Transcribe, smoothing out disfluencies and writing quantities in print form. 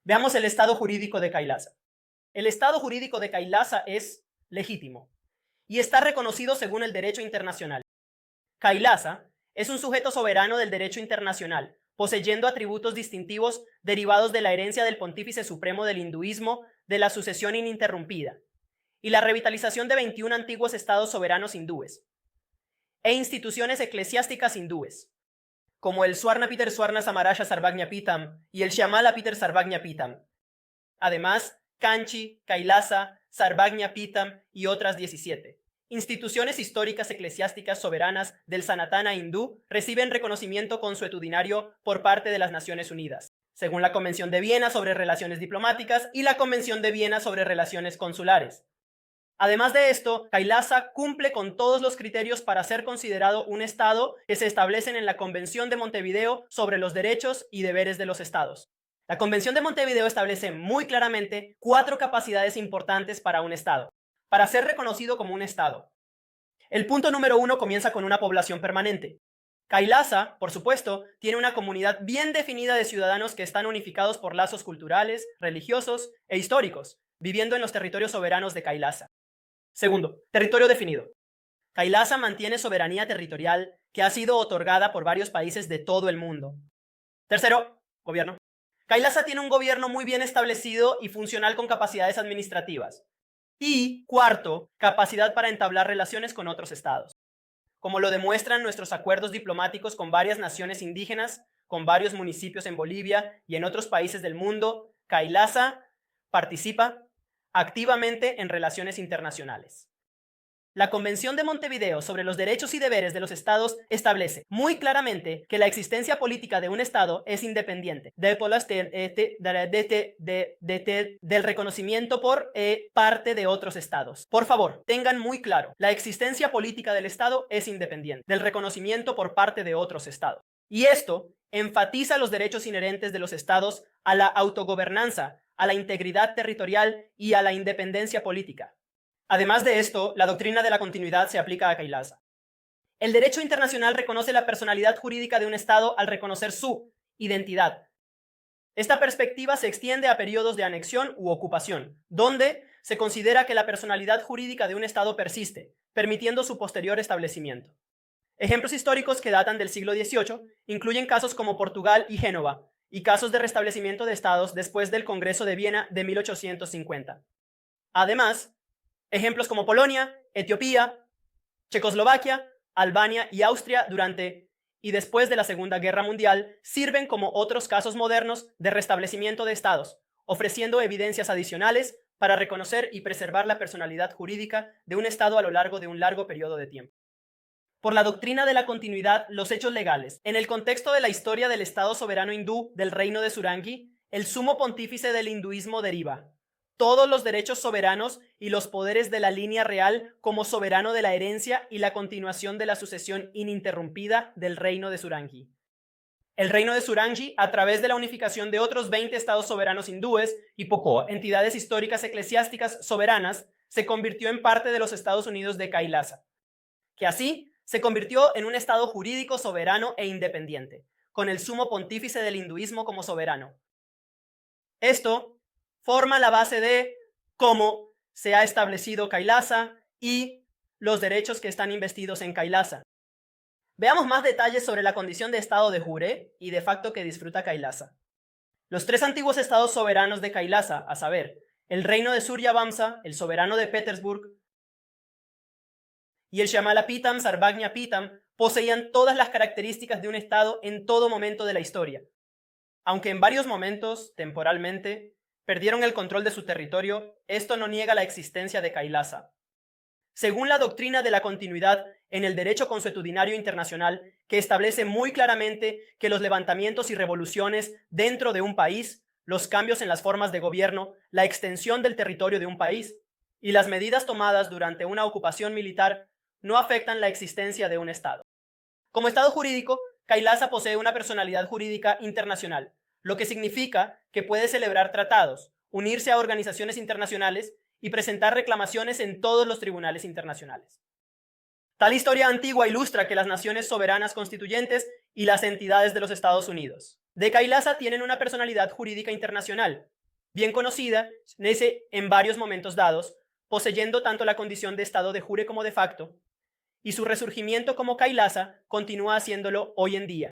Veamos el estado jurídico de Kailasa. El estado jurídico de Kailasa es legítimo y está reconocido según el derecho internacional. Kailasa es un sujeto soberano del derecho internacional, poseyendo atributos distintivos derivados de la herencia del Pontífice Supremo del hinduismo, de la sucesión ininterrumpida y la revitalización de 21 antiguos estados soberanos hindúes e instituciones eclesiásticas hindúes, como el Swarnapeter Swarna Samaraya Sarvagnapitam y el Shyamala-Peter Sarvagnapitam. Además, Kanchi, Kailasa, Sarvagnapitam y otras 17. Instituciones históricas eclesiásticas soberanas del Sanatana hindú reciben reconocimiento consuetudinario por parte de las Naciones Unidas, según la Convención de Viena sobre Relaciones Diplomáticas y la Convención de Viena sobre Relaciones Consulares. Además de esto, Kailasa cumple con todos los criterios para ser considerado un estado que se establecen en la Convención de Montevideo sobre los derechos y deberes de los estados. La Convención de Montevideo establece muy claramente 4 capacidades importantes para un estado, para ser reconocido como un estado. El punto número 1 comienza con una población permanente. Kailasa, por supuesto, tiene una comunidad bien definida de ciudadanos que están unificados por lazos culturales, religiosos e históricos, viviendo en los territorios soberanos de Kailasa. Segundo, territorio definido. Kailasa mantiene soberanía territorial que ha sido otorgada por varios países de todo el mundo. Tercero, gobierno. Kailasa tiene un gobierno muy bien establecido y funcional con capacidades administrativas. Y cuarto, capacidad para entablar relaciones con otros estados, como lo demuestran nuestros acuerdos diplomáticos con varias naciones indígenas, con varios municipios en Bolivia y en otros países del mundo. Kailasa participa activamente en relaciones internacionales. La Convención de Montevideo sobre los derechos y deberes de los estados establece muy claramente que la existencia política de un estado es independiente del reconocimiento por parte de otros estados. Por favor, tengan muy claro, la existencia política del estado es independiente del reconocimiento por parte de otros estados. Y esto enfatiza los derechos inherentes de los estados a la autogobernanza, a la integridad territorial y a la independencia política. Además de esto, la doctrina de la continuidad se aplica a Kailasa. El derecho internacional reconoce la personalidad jurídica de un Estado al reconocer su identidad. Esta perspectiva se extiende a periodos de anexión u ocupación, donde se considera que la personalidad jurídica de un Estado persiste, permitiendo su posterior establecimiento. Ejemplos históricos que datan del siglo XVIII incluyen casos como Portugal y Génova, y casos de restablecimiento de estados después del Congreso de Viena de 1850. Además, ejemplos como Polonia, Etiopía, Checoslovaquia, Albania y Austria durante y después de la Segunda Guerra Mundial sirven como otros casos modernos de restablecimiento de estados, ofreciendo evidencias adicionales para reconocer y preservar la personalidad jurídica de un estado a lo largo de un largo periodo de tiempo. Por la doctrina de la continuidad, los hechos legales. En el contexto de la historia del Estado soberano hindú del reino de Surangi, el sumo pontífice del hinduismo deriva todos los derechos soberanos y los poderes de la línea real como soberano de la herencia y la continuación de la sucesión ininterrumpida del reino de Surangi. El reino de Surangi, a través de la unificación de otros 20 estados soberanos hindúes y poco entidades históricas eclesiásticas soberanas, se convirtió en parte de los Estados Unidos de Kailasa, que así se convirtió en un estado jurídico soberano e independiente, con el sumo pontífice del hinduismo como soberano. Esto forma la base de cómo se ha establecido Kailasa y los derechos que están investidos en Kailasa. Veamos más detalles sobre la condición de estado de jure y de facto que disfruta Kailasa. Los 3 antiguos estados soberanos de Kailasa, a saber, el reino de Suryavamsa, el soberano de Petersburg, y el Shyamala-Peetam Sarvagna-Peetam, poseían todas las características de un estado en todo momento de la historia, aunque en varios momentos, temporalmente, perdieron el control de su territorio. Esto no niega la existencia de Kailasa. Según la doctrina de la continuidad en el derecho consuetudinario internacional, que establece muy claramente que los levantamientos y revoluciones dentro de un país, los cambios en las formas de gobierno, la extensión del territorio de un país y las medidas tomadas durante una ocupación militar no afectan la existencia de un Estado. Como Estado jurídico, Kailasa posee una personalidad jurídica internacional, lo que significa que puede celebrar tratados, unirse a organizaciones internacionales y presentar reclamaciones en todos los tribunales internacionales. Tal historia antigua ilustra que las naciones soberanas constituyentes y las entidades de los Estados Unidos de Kailasa tienen una personalidad jurídica internacional, bien conocida en varios momentos dados, poseyendo tanto la condición de estado de jure como de facto, y su resurgimiento como Kailasa continúa haciéndolo hoy en día.